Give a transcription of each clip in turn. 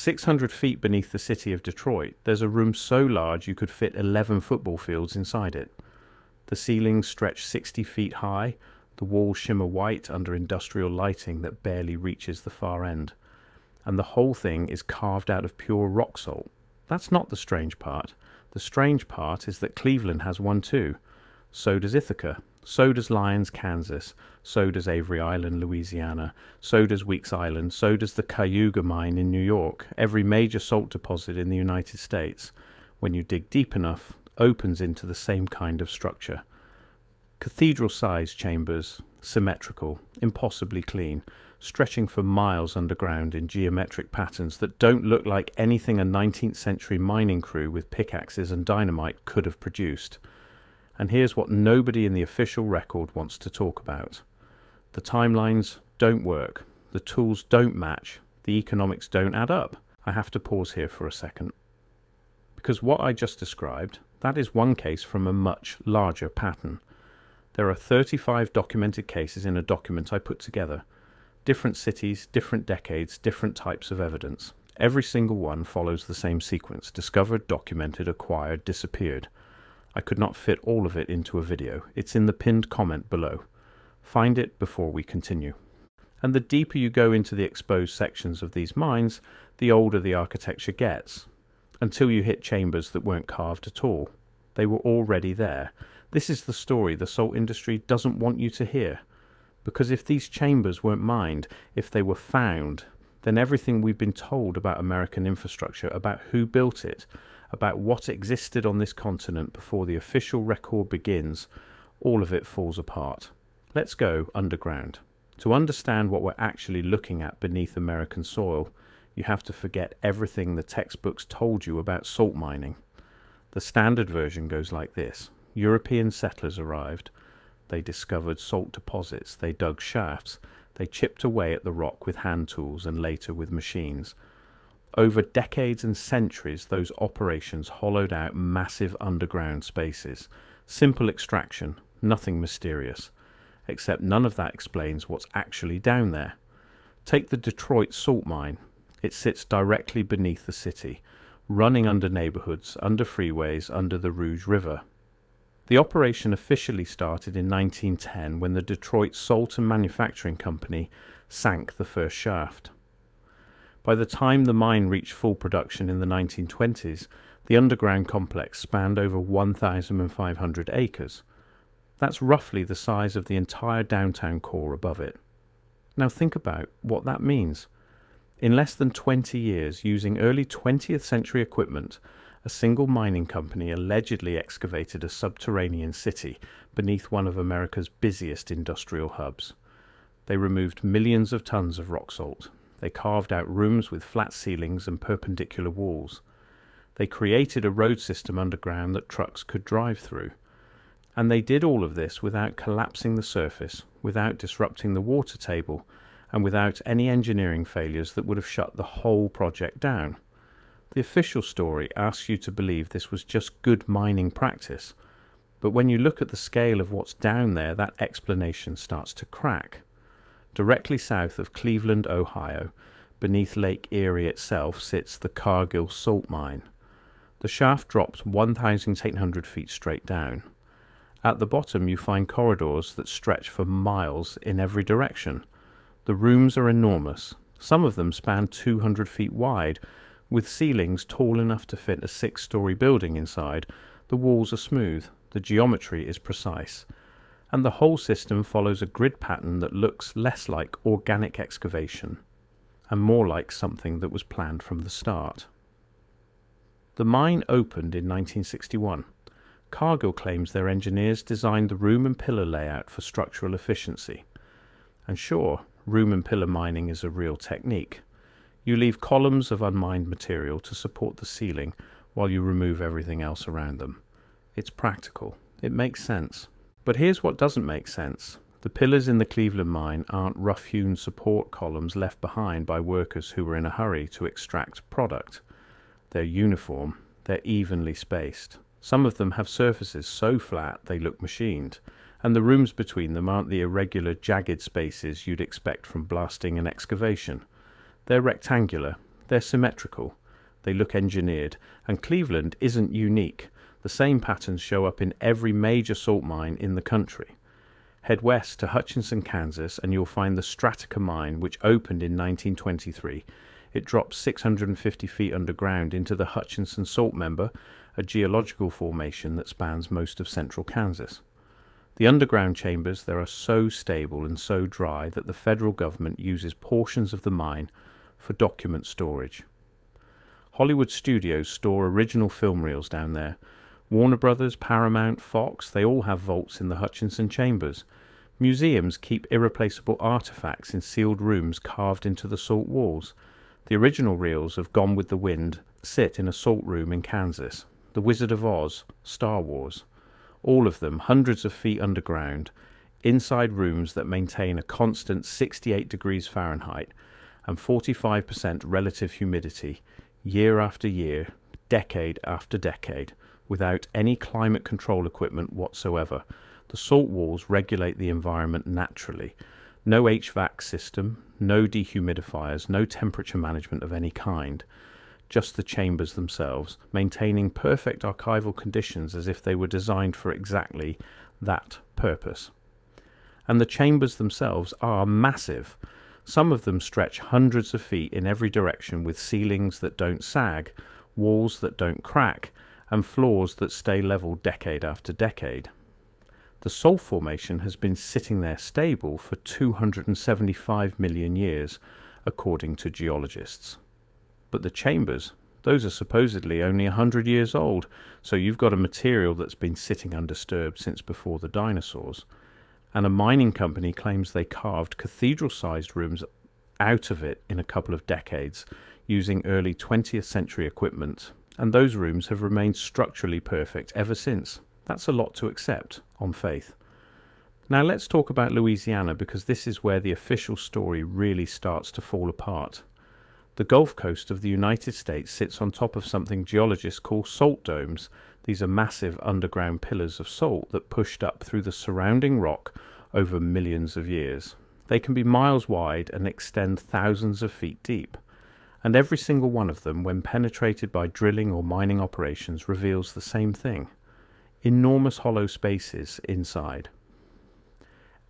600 feet beneath the city of Detroit, there's a room so large you could fit 11 football fields inside it. The ceilings stretch 60 feet high, the walls shimmer white under industrial lighting that barely reaches the far end. And the whole thing is carved out of pure rock salt. That's not the strange part. The strange part is that Cleveland has one too. So does Ithaca. So does Lyons, Kansas. So does Avery Island, Louisiana. So does Weeks Island. So does the Cayuga mine in New York. Every major salt deposit in the United States, when you dig deep enough, opens into the same kind of structure. Cathedral-sized chambers, symmetrical, impossibly clean, stretching for miles underground in geometric patterns that don't look like anything a 19th century mining crew with pickaxes and dynamite could have produced. And here's what nobody in the official record wants to talk about. The timelines don't work. The tools don't match. The economics don't add up. I have to pause here for a second. Because what I just described, that is one case from a much larger pattern. There are 35 documented cases in a document I put together. Different cities, different decades, different types of evidence. Every single one follows the same sequence: discovered, documented, acquired, disappeared. I could not fit all of it into a video. It's in the pinned comment below. Find it before we continue. And the deeper you go into the exposed sections of these mines, the older the architecture gets, until you hit chambers that weren't carved at all. They were already there. This is the story the salt industry doesn't want you to hear. Because if these chambers weren't mined, if they were found, then everything we've been told about American infrastructure, about who built it, about what existed on this continent before the official record begins, all of it falls apart. Let's go underground. To understand what we're actually looking at beneath American soil, you have to forget everything the textbooks told you about salt mining. The standard version goes like this. European settlers arrived. They discovered salt deposits. They dug shafts. They chipped away at the rock with hand tools and later with machines. Over decades and centuries, those operations hollowed out massive underground spaces. Simple extraction, nothing mysterious. Except none of that explains what's actually down there. Take the Detroit Salt Mine. It sits directly beneath the city, running under neighborhoods, under freeways, under the Rouge River. The operation officially started in 1910 when the Detroit Salt and Manufacturing Company sank the first shaft. By the time the mine reached full production in the 1920s, the underground complex spanned over 1,500 acres. That's roughly the size of the entire downtown core above it. Now think about what that means. In less than 20 years, using early 20th century equipment, a single mining company allegedly excavated a subterranean city beneath one of America's busiest industrial hubs. They removed millions of tons of rock salt. They carved out rooms with flat ceilings and perpendicular walls. They created a road system underground that trucks could drive through. And they did all of this without collapsing the surface, without disrupting the water table, and without any engineering failures that would have shut the whole project down. The official story asks you to believe this was just good mining practice, but when you look at the scale of what's down there, that explanation starts to crack. Directly south of Cleveland, Ohio, beneath Lake Erie itself, sits the Cargill Salt Mine. The shaft drops 1,800 feet straight down. At the bottom you find corridors that stretch for miles in every direction. The rooms are enormous. Some of them span 200 feet wide, with ceilings tall enough to fit a 6-story building inside. The walls are smooth. The geometry is precise. And the whole system follows a grid pattern that looks less like organic excavation and more like something that was planned from the start. The mine opened in 1961. Cargill claims their engineers designed the room and pillar layout for structural efficiency. And sure, room and pillar mining is a real technique. You leave columns of unmined material to support the ceiling while you remove everything else around them. It's practical. It makes sense. But here's what doesn't make sense. The pillars in the Cleveland mine aren't rough-hewn support columns left behind by workers who were in a hurry to extract product. They're uniform. They're evenly spaced. Some of them have surfaces so flat they look machined, and the rooms between them aren't the irregular, jagged spaces you'd expect from blasting and excavation. They're rectangular, They're symmetrical. They look engineered, and Cleveland isn't unique. The same patterns show up in every major salt mine in the country. Head west to Hutchinson, Kansas, and you'll find the Stratica mine, which opened in 1923. It drops 650 feet underground into the Hutchinson Salt Mine, a geological formation that spans most of central Kansas. The underground chambers there are so stable and so dry that the federal government uses portions of the mine for document storage. Hollywood studios store original film reels down there. Warner Brothers, Paramount, Fox, they all have vaults in the Hutchinson chambers. Museums keep irreplaceable artifacts in sealed rooms carved into the salt walls. The original reels of Gone with the Wind sit in a salt room in Kansas. The Wizard of Oz, Star Wars, all of them hundreds of feet underground, inside rooms that maintain a constant 68 degrees Fahrenheit and 45% relative humidity, year after year, decade after decade, without any climate control equipment whatsoever. The salt walls regulate the environment naturally. No HVAC system, no dehumidifiers, no temperature management of any kind. Just the chambers themselves, maintaining perfect archival conditions as if they were designed for exactly that purpose. And the chambers themselves are massive. Some of them stretch hundreds of feet in every direction with ceilings that don't sag, walls that don't crack, and floors that stay level decade after decade. The salt formation has been sitting there stable for 275 million years, according to geologists. But the chambers, those are supposedly only 100 years old, so you've got a material that's been sitting undisturbed since before the dinosaurs. And a mining company claims they carved cathedral-sized rooms out of it in a couple of decades, using early 20th century equipment, and those rooms have remained structurally perfect ever since. That's a lot to accept, on faith. Now let's talk about Louisiana, because this is where the official story really starts to fall apart. The Gulf Coast of the United States sits on top of something geologists call salt domes. These are massive underground pillars of salt that pushed up through the surrounding rock over millions of years. They can be miles wide and extend thousands of feet deep. And every single one of them, when penetrated by drilling or mining operations, reveals the same thing. Enormous hollow spaces inside.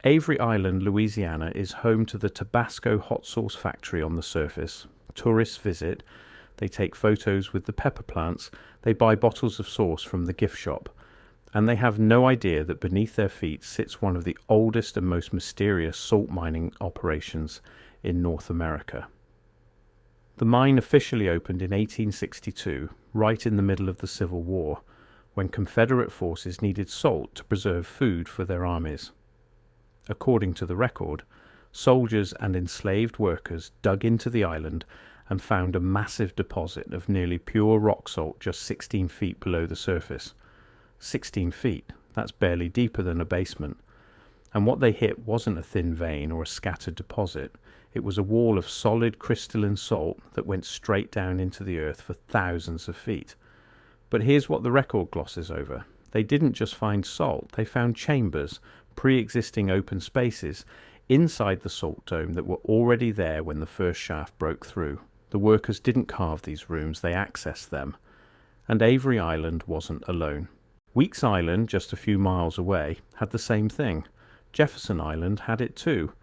Avery Island, Louisiana is home to the Tabasco hot sauce factory on the surface. Tourists visit, they take photos with the pepper plants, they buy bottles of sauce from the gift shop, and they have no idea that beneath their feet sits one of the oldest and most mysterious salt mining operations in North America. The mine officially opened in 1862, right in the middle of the Civil War, when Confederate forces needed salt to preserve food for their armies. According to the record, soldiers and enslaved workers dug into the island and found a massive deposit of nearly pure rock salt just 16 feet below the surface. 16 feet, that's barely deeper than a basement. And what they hit wasn't a thin vein or a scattered deposit. It was a wall of solid crystalline salt that went straight down into the earth for thousands of feet. But here's what the record glosses over. They didn't just find salt, they found chambers, pre-existing open spaces, inside the salt dome that were already there when the first shaft broke through. The workers didn't carve these rooms, they accessed them. And Avery Island wasn't alone. Weeks Island, just a few miles away, had the same thing. Jefferson Island had it too.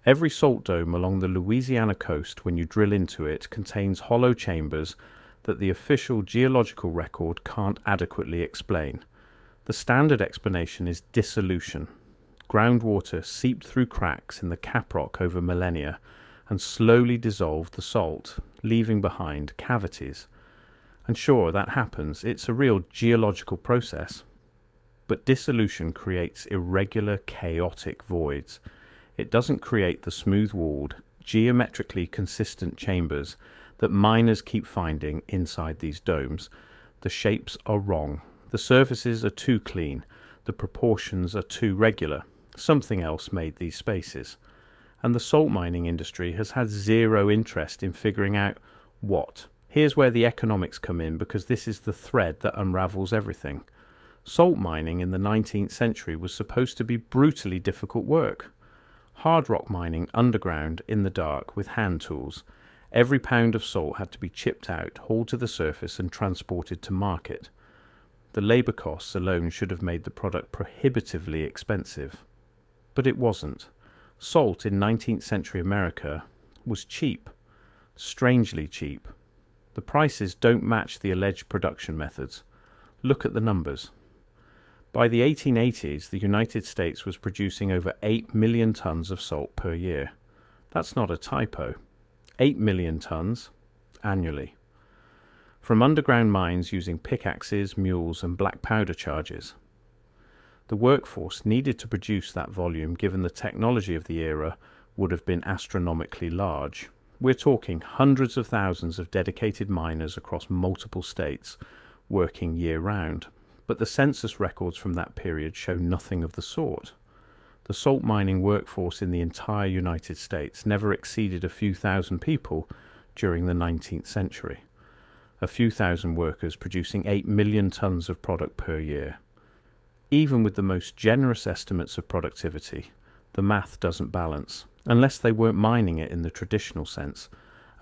Every salt dome along the Louisiana coast, when you drill into it, contains hollow chambers that the official geological record can't adequately explain. The standard explanation is dissolution. Groundwater seeped through cracks in the caprock over millennia and slowly dissolved the salt, leaving behind cavities. And sure, that happens. It's a real geological process. But dissolution creates irregular, chaotic voids. It doesn't create the smooth-walled, geometrically consistent chambers that miners keep finding inside these domes. The shapes are wrong. The surfaces are too clean. The proportions are too regular. Something else made these spaces. And the salt mining industry has had zero interest in figuring out what. Here's where the economics come in, because this is the thread that unravels everything. Salt mining in the 19th century was supposed to be brutally difficult work. Hard rock mining underground in the dark with hand tools. Every pound of salt had to be chipped out, hauled to the surface, and transported to market. The labour costs alone should have made the product prohibitively expensive. But it wasn't. Salt in 19th century America was cheap. Strangely cheap. The prices don't match the alleged production methods. Look at the numbers. By the 1880s, the United States was producing over 8 million tons of salt per year. That's not a typo. 8 million tons annually. From underground mines using pickaxes, mules, and black powder charges. The workforce needed to produce that volume, given the technology of the era, would have been astronomically large. We're talking hundreds of thousands of dedicated miners across multiple states, working year-round. But the census records from that period show nothing of the sort. The salt mining workforce in the entire United States never exceeded a few thousand people during the 19th century. A few thousand workers producing 8 million tons of product per year. Even with the most generous estimates of productivity, the math doesn't balance, unless they weren't mining it in the traditional sense,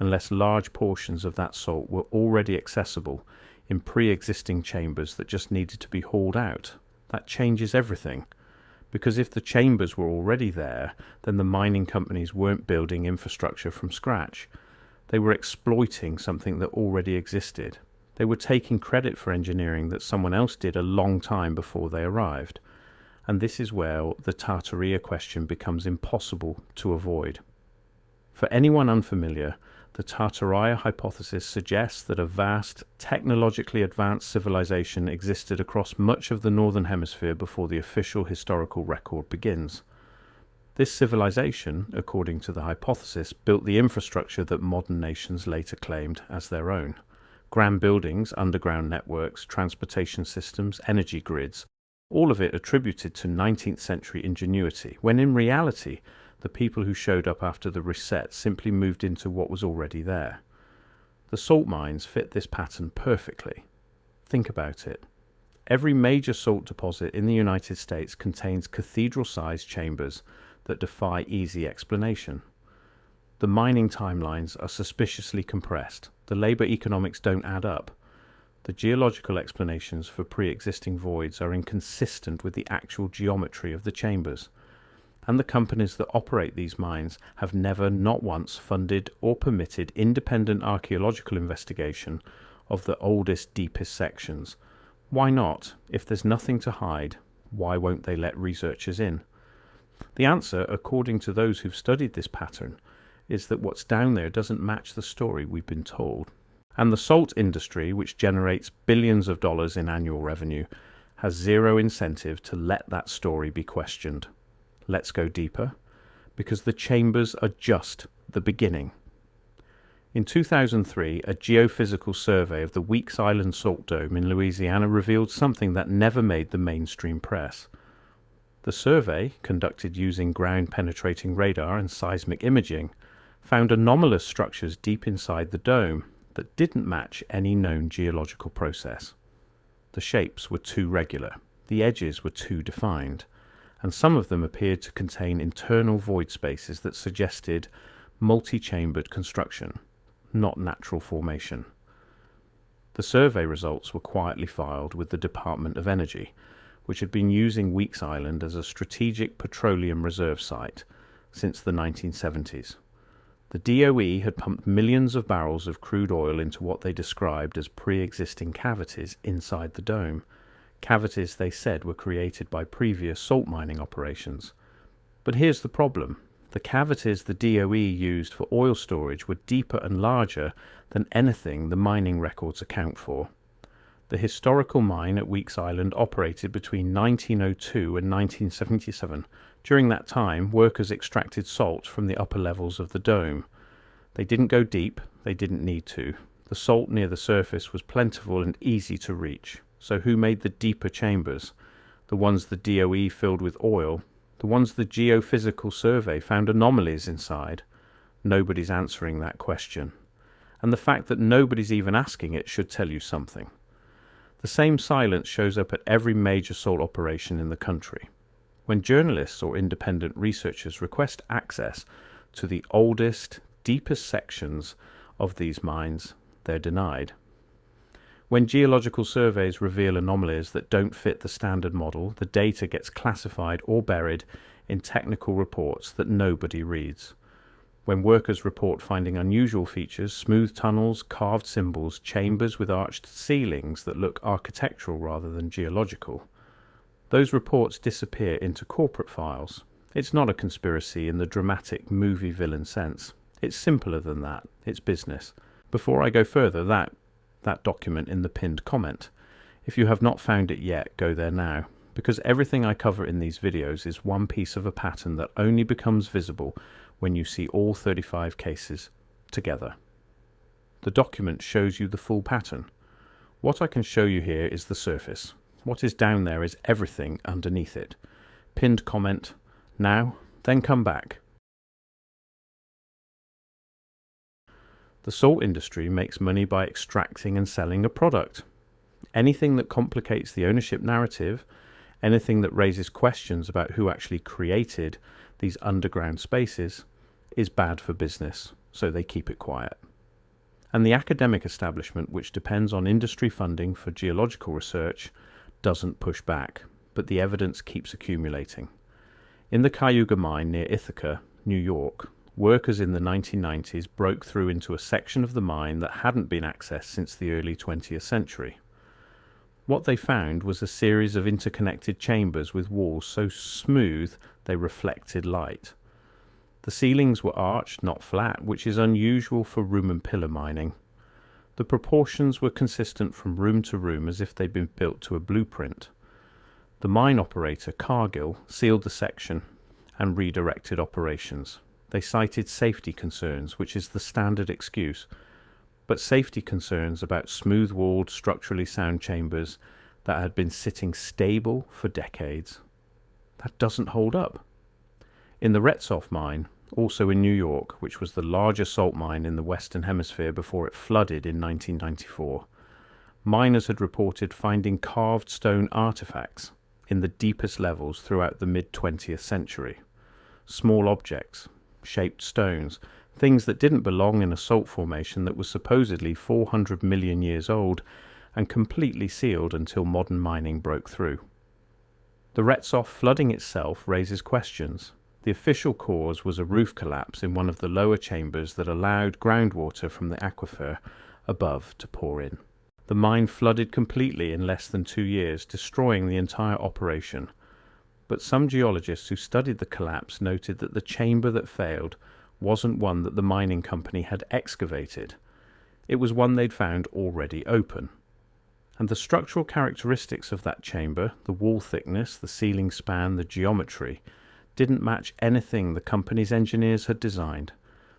unless large portions of that salt were already accessible in pre-existing chambers that just needed to be hauled out. That changes everything. Because if the chambers were already there, then the mining companies weren't building infrastructure from scratch. They were exploiting something that already existed. They were taking credit for engineering that someone else did a long time before they arrived. And this is where the Tartaria question becomes impossible to avoid. For anyone unfamiliar, the Tartaria hypothesis suggests that a vast, technologically advanced civilization existed across much of the northern hemisphere before the official historical record begins. This civilization, according to the hypothesis, built the infrastructure that modern nations later claimed as their own. Grand buildings, underground networks, transportation systems, energy grids, all of it attributed to 19th century ingenuity, when in reality, the people who showed up after the reset simply moved into what was already there. The salt mines fit this pattern perfectly. Think about it. Every major salt deposit in the United States contains cathedral-sized chambers that defy easy explanation. The mining timelines are suspiciously compressed. The labor economics don't add up. The geological explanations for pre-existing voids are inconsistent with the actual geometry of the chambers. And the companies that operate these mines have never, not once, funded or permitted independent archaeological investigation of the oldest, deepest sections. Why not? If there's nothing to hide, why won't they let researchers in? The answer, according to those who've studied this pattern, is that what's down there doesn't match the story we've been told. And the salt industry, which generates billions of dollars in annual revenue, has zero incentive to let that story be questioned. Let's go deeper, because the chambers are just the beginning. In 2003, a geophysical survey of the Weeks Island Salt Dome in Louisiana revealed something that never made the mainstream press. The survey, conducted using ground-penetrating radar and seismic imaging, found anomalous structures deep inside the dome that didn't match any known geological process. The shapes were too regular, the edges were too defined, and some of them appeared to contain internal void spaces that suggested multi-chambered construction, not natural formation. The survey results were quietly filed with the Department of Energy, which had been using Weeks Island as a strategic petroleum reserve site since the 1970s. The DOE had pumped millions of barrels of crude oil into what they described as pre-existing cavities inside the dome. Cavities they said were created by previous salt mining operations. But here's the problem. The cavities the DOE used for oil storage were deeper and larger than anything the mining records account for. The historical mine at Weeks Island operated between 1902 and 1977. During that time, workers extracted salt from the upper levels of the dome. They didn't go deep, they didn't need to. The salt near the surface was plentiful and easy to reach. So who made the deeper chambers? The ones the DOE filled with oil? The ones the geophysical survey found anomalies inside? Nobody's answering that question. And the fact that nobody's even asking it should tell you something. The same silence shows up at every major salt operation in the country. When journalists or independent researchers request access to the oldest, deepest sections of these mines, they're denied. When geological surveys reveal anomalies that don't fit the standard model, the data gets classified or buried in technical reports that nobody reads. When workers report finding unusual features, smooth tunnels, carved symbols, chambers with arched ceilings that look architectural rather than geological, those reports disappear into corporate files. It's not a conspiracy in the dramatic movie villain sense. It's simpler than that. It's business. Before I go further, that document in the pinned comment. If you have not found it yet, go there now, because everything I cover in these videos is one piece of a pattern that only becomes visible when you see all 35 cases together. The document shows you the full pattern. What I can show you here is the surface. What is down there is everything underneath it. Pinned comment now, then come back. The salt industry makes money by extracting and selling a product. Anything that complicates the ownership narrative, anything that raises questions about who actually created these underground spaces, is bad for business, so they keep it quiet. And the academic establishment, which depends on industry funding for geological research, doesn't push back, but the evidence keeps accumulating. In the Cayuga mine near Ithaca, New York, workers in the 1990s broke through into a section of the mine that hadn't been accessed since the early 20th century. What they found was a series of interconnected chambers with walls so smooth they reflected light. The ceilings were arched, not flat, which is unusual for room and pillar mining. The proportions were consistent from room to room as if they'd been built to a blueprint. The mine operator, Cargill, sealed the section and redirected operations. They cited safety concerns, which is the standard excuse, but safety concerns about smooth-walled, structurally sound chambers that had been sitting stable for decades. That doesn't hold up. In the Retzoff mine, also in New York, which was the largest salt mine in the Western Hemisphere before it flooded in 1994, miners had reported finding carved stone artifacts in the deepest levels throughout the mid-20th century. Small objects, shaped stones, things that didn't belong in a salt formation that was supposedly 400 million years old and completely sealed until modern mining broke through. The Retzoff flooding itself raises questions. The official cause was a roof collapse in one of the lower chambers that allowed groundwater from the aquifer above to pour in. The mine flooded completely in less than 2 years, destroying the entire operation. But some geologists who studied the collapse noted that the chamber that failed wasn't one that the mining company had excavated. It was one they'd found already open. And the structural characteristics of that chamber, the wall thickness, the ceiling span, the geometry, didn't match anything the company's engineers had designed.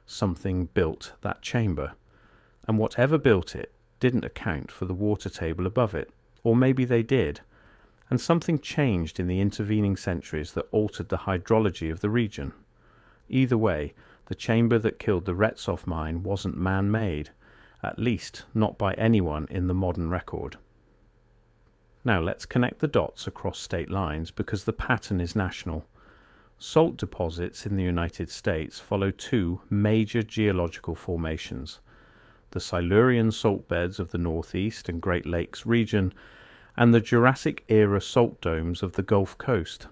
Something built that chamber. And whatever built it didn't account for the water table above it. Or maybe they did. And something changed in the intervening centuries that altered the hydrology of the region. Either way, the chamber that killed the Retzoff mine wasn't man-made, at least not by anyone in the modern record. Now let's connect the dots across state lines because the pattern is national. Salt deposits in the United States follow two major geological formations: the Silurian salt beds of the Northeast and Great Lakes region, and the Jurassic-era salt domes of the Gulf Coast.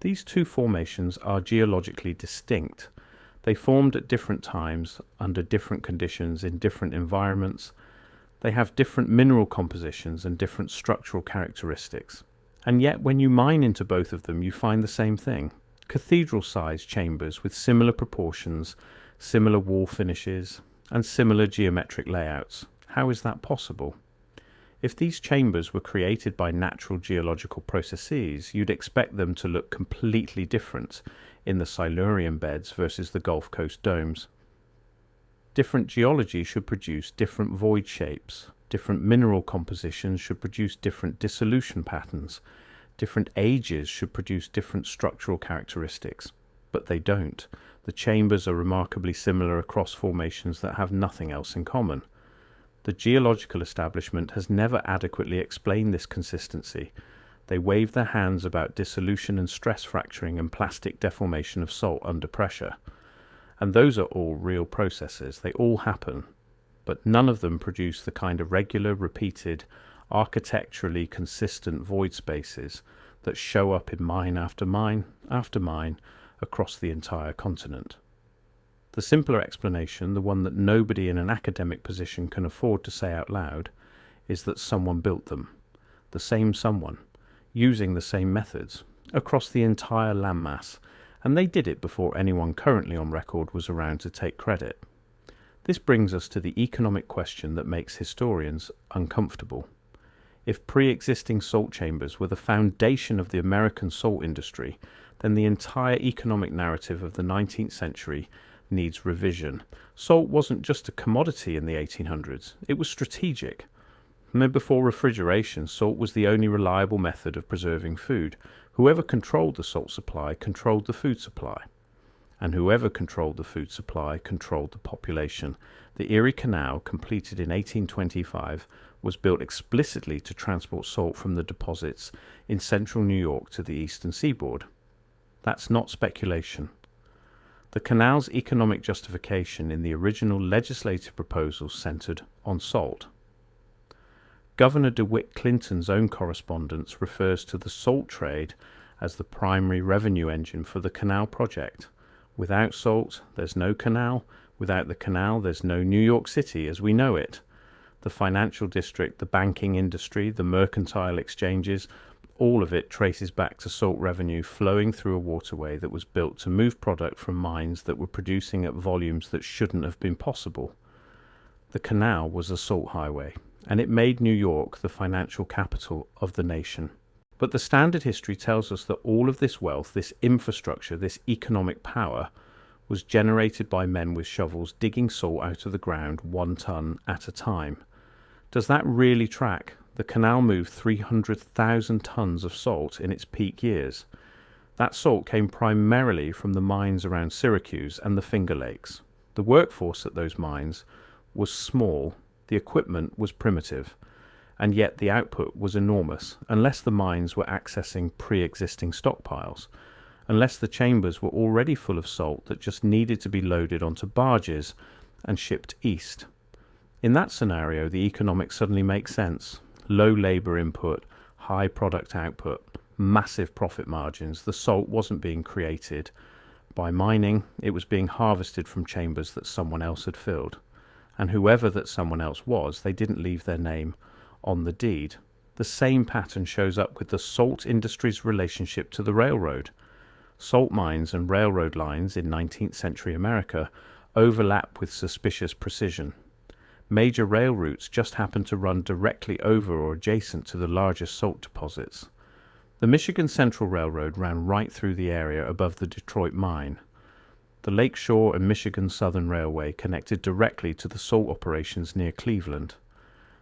These two formations are geologically distinct. They formed at different times, under different conditions, in different environments. They have different mineral compositions and different structural characteristics. And yet, when you mine into both of them, you find the same thing. Cathedral-sized chambers with similar proportions, similar wall finishes, and similar geometric layouts. How is that possible? If these chambers were created by natural geological processes, you'd expect them to look completely different in the Silurian beds versus the Gulf Coast domes. Different geology should produce different void shapes. Different mineral compositions should produce different dissolution patterns. Different ages should produce different structural characteristics. But they don't. The chambers are remarkably similar across formations that have nothing else in common. The geological establishment has never adequately explained this consistency. They wave their hands about dissolution and stress fracturing and plastic deformation of salt under pressure. And those are all real processes. They all happen. but none of them produce the kind of regular, repeated, architecturally consistent void spaces that show up in mine after mine after mine across the entire continent. The simpler explanation, the one that nobody in an academic position can afford to say out loud, is that someone built them, the same someone, using the same methods, across the entire landmass, and they did it before anyone currently on record was around to take credit. This brings us to the economic question that makes historians uncomfortable. If pre-existing salt chambers were the foundation of the American salt industry, then the entire economic narrative of the 19th century needs revision. Salt wasn't just a commodity in the 1800s, it was strategic. Before refrigeration, salt was the only reliable method of preserving food. Whoever controlled the salt supply controlled the food supply. And whoever controlled the food supply controlled the population. The Erie Canal, completed in 1825, was built explicitly to transport salt from the deposits in central New York to the eastern seaboard. That's not speculation. The canal's economic justification in the original legislative proposal centered on salt. Governor DeWitt Clinton's own correspondence refers to the salt trade as the primary revenue engine for the canal project. Without salt, there's no canal. Without the canal, there's no New York City as we know it. The financial district, the banking industry, the mercantile exchanges, all of it traces back to salt revenue flowing through a waterway that was built to move product from mines that were producing at volumes that shouldn't have been possible. The canal was a salt highway, and it made New York the financial capital of the nation. But the standard history tells us that all of this wealth, this infrastructure, this economic power was generated by men with shovels digging salt out of the ground 1 ton at a time. Does that really track? The canal moved 300,000 tons of salt in its peak years. That salt came primarily from the mines around Syracuse and the Finger Lakes. The workforce at those mines was small, the equipment was primitive, and yet the output was enormous, unless the mines were accessing pre-existing stockpiles, unless the chambers were already full of salt that just needed to be loaded onto barges and shipped east. In that scenario, the economics suddenly makes sense. Low labor input, high product output, massive profit margins. The salt wasn't being created by mining, it was being harvested from chambers that someone else had filled. And whoever that someone else was, they didn't leave their name on the deed. The same pattern shows up with the salt industry's relationship to the railroad. Salt mines and railroad lines in 19th century America overlap with suspicious precision. Major rail routes just happen to run directly over or adjacent to the largest salt deposits. The Michigan Central Railroad ran right through the area above the Detroit mine. The Lakeshore and Michigan Southern Railway connected directly to the salt operations near Cleveland.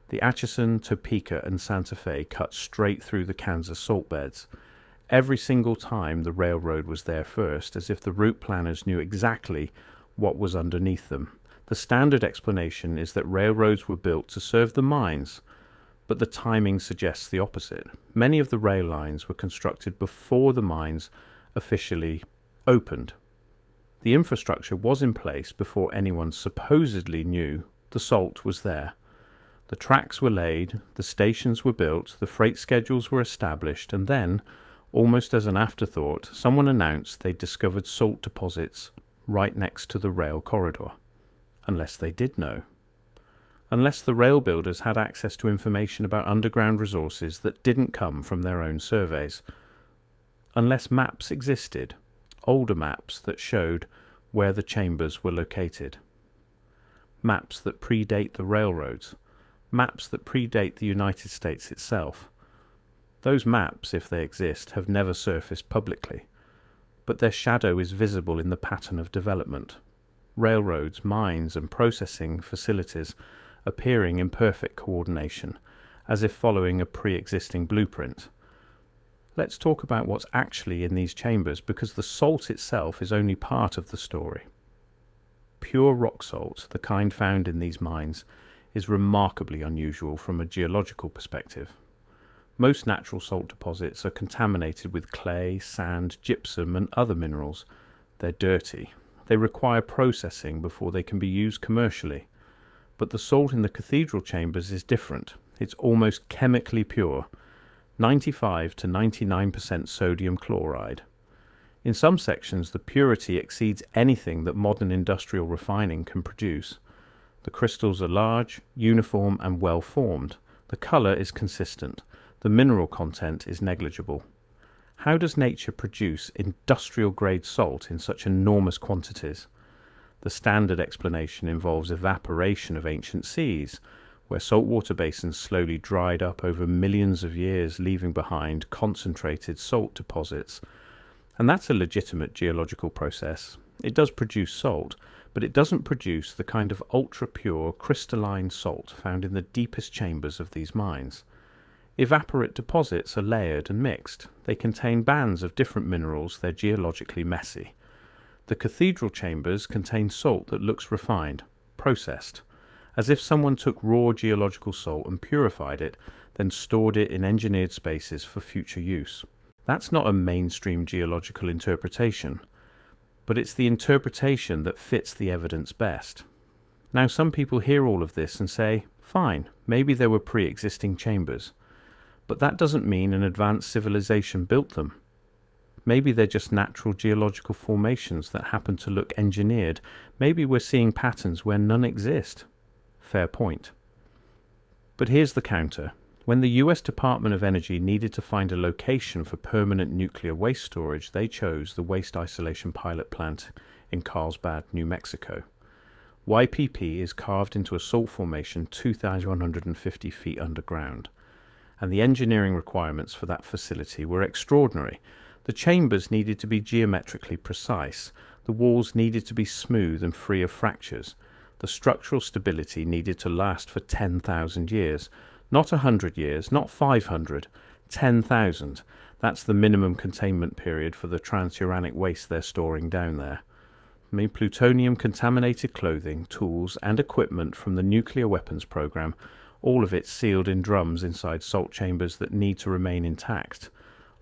The Atchison, Topeka, and Santa Fe cut straight through the Kansas salt beds. Every single time the railroad was there first, as if the route planners knew exactly what was underneath them. The standard explanation is that railroads were built to serve the mines, but the timing suggests the opposite. Many of the rail lines were constructed before the mines officially opened. The infrastructure was in place before anyone supposedly knew the salt was there. The tracks were laid, the stations were built, the freight schedules were established, and then, almost as an afterthought, someone announced they'd discovered salt deposits right next to the rail corridor. Unless they did know. Unless the rail builders had access to information about underground resources that didn't come from their own surveys. Unless maps existed, older maps that showed where the chambers were located. Maps that predate the railroads. Maps that predate the United States itself. Those maps, if they exist, have never surfaced publicly, but their shadow is visible in the pattern of development. Railroads, mines, and processing facilities appearing in perfect coordination, as if following a pre-existing blueprint. Let's talk about what's actually in these chambers, because the salt itself is only part of the story. Pure rock salt, the kind found in these mines, is remarkably unusual from a geological perspective. Most natural salt deposits are contaminated with clay, sand, gypsum, and other minerals. They're dirty. They require processing before they can be used commercially. But the salt in the cathedral chambers is different. It's almost chemically pure, 95 to 99% sodium chloride. In some sections, the purity exceeds anything that modern industrial refining can produce. The crystals are large, uniform, and well formed. The color is consistent. The mineral content is negligible. How does nature produce industrial-grade salt in such enormous quantities? The standard explanation involves evaporation of ancient seas, where saltwater basins slowly dried up over millions of years, leaving behind concentrated salt deposits. And that's a legitimate geological process. It does produce salt, but it doesn't produce the kind of ultra-pure crystalline salt found in the deepest chambers of these mines. Evaporate deposits are layered and mixed. They contain bands of different minerals. They're geologically messy. The cathedral chambers contain salt that looks refined, processed, as if someone took raw geological salt and purified it, then stored it in engineered spaces for future use. That's not a mainstream geological interpretation, but it's the interpretation that fits the evidence best. Now, some people hear all of this and say, fine, maybe there were pre-existing chambers, but that doesn't mean an advanced civilization built them. Maybe they're just natural geological formations that happen to look engineered. Maybe we're seeing patterns where none exist. Fair point. But here's the counter. When the US Department of Energy needed to find a location for permanent nuclear waste storage, they chose the Waste Isolation Pilot Plant in Carlsbad, New Mexico. YPP is carved into a salt formation 2,150 feet underground, and the engineering requirements for that facility were extraordinary. The chambers needed to be geometrically precise, the walls needed to be smooth and free of fractures, the structural stability needed to last for 10,000 years, not 100 years, not 500, 10,000. That's the minimum containment period for the transuranic waste they're storing down there. I mean, plutonium-contaminated clothing, tools, and equipment from the nuclear weapons program, all of it sealed in drums inside salt chambers that need to remain intact,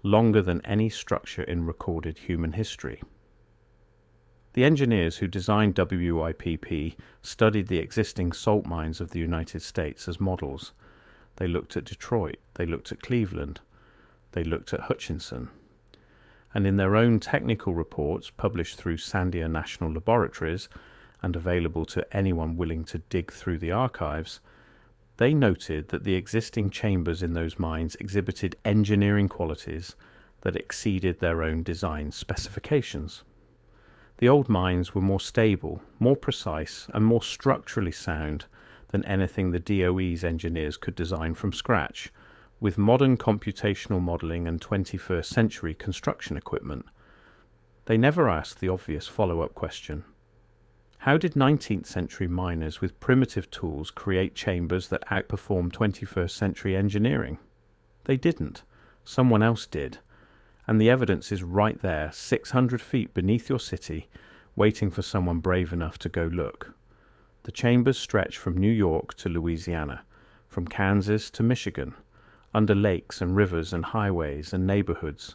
longer than any structure in recorded human history. The engineers who designed WYPP studied the existing salt mines of the United States as models. They looked at Detroit, they looked at Cleveland, they looked at Hutchinson. And in their own technical reports published through Sandia National Laboratories and available to anyone willing to dig through the archives, they noted that the existing chambers in those mines exhibited engineering qualities that exceeded their own design specifications. The old mines were more stable, more precise, and more structurally sound than anything the DOE's engineers could design from scratch, with modern computational modeling and 21st century construction equipment. They never asked the obvious follow-up question. How did 19th century miners with primitive tools create chambers that outperform 21st century engineering? They didn't. Someone else did. And the evidence is right there, 600 feet beneath your city, waiting for someone brave enough to go look. The chambers stretch from New York to Louisiana, from Kansas to Michigan, under lakes and rivers and highways and neighborhoods.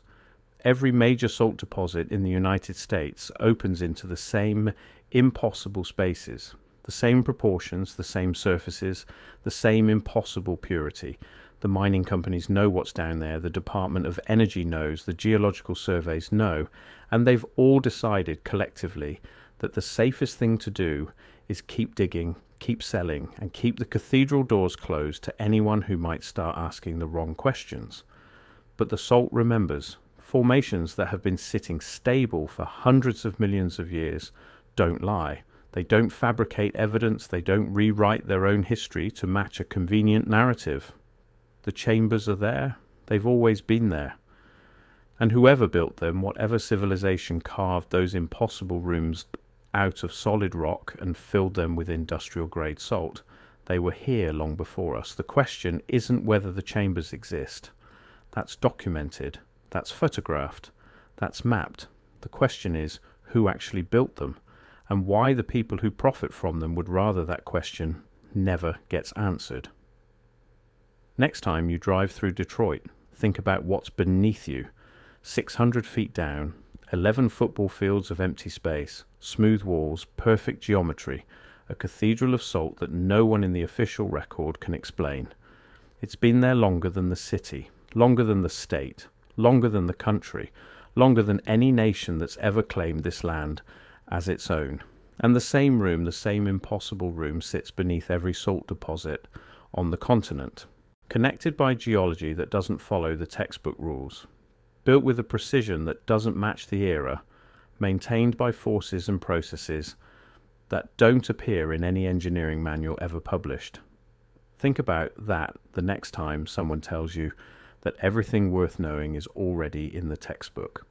Every major salt deposit in the United States opens into the same impossible spaces, the same proportions, the same surfaces, the same impossible purity. The mining companies know what's down there, the Department of Energy knows, the geological surveys know, and they've all decided collectively that the safest thing to do is keep digging, keep selling, and keep the cathedral doors closed to anyone who might start asking the wrong questions. But the salt remembers. Formations that have been sitting stable for hundreds of millions of years don't lie. They don't fabricate evidence, they don't rewrite their own history to match a convenient narrative. The chambers are there, they've always been there. And whoever built them, whatever civilization carved those impossible rooms out of solid rock and filled them with industrial-grade salt, they were here long before us. The question isn't whether the chambers exist. That's documented, that's photographed, that's mapped. The question is who actually built them, and why the people who profit from them would rather that question never gets answered. Next time you drive through Detroit, think about what's beneath you. 600 feet down, 11 football fields of empty space, smooth walls, perfect geometry, a cathedral of salt that no one in the official record can explain. It's been there longer than the city, longer than the state, longer than the country, longer than any nation that's ever claimed this land as its own. And the same room, the same impossible room, sits beneath every salt deposit on the continent, connected by geology that doesn't follow the textbook rules, built with a precision that doesn't match the era, maintained by forces and processes that don't appear in any engineering manual ever published. Think about that the next time someone tells you that everything worth knowing is already in the textbook.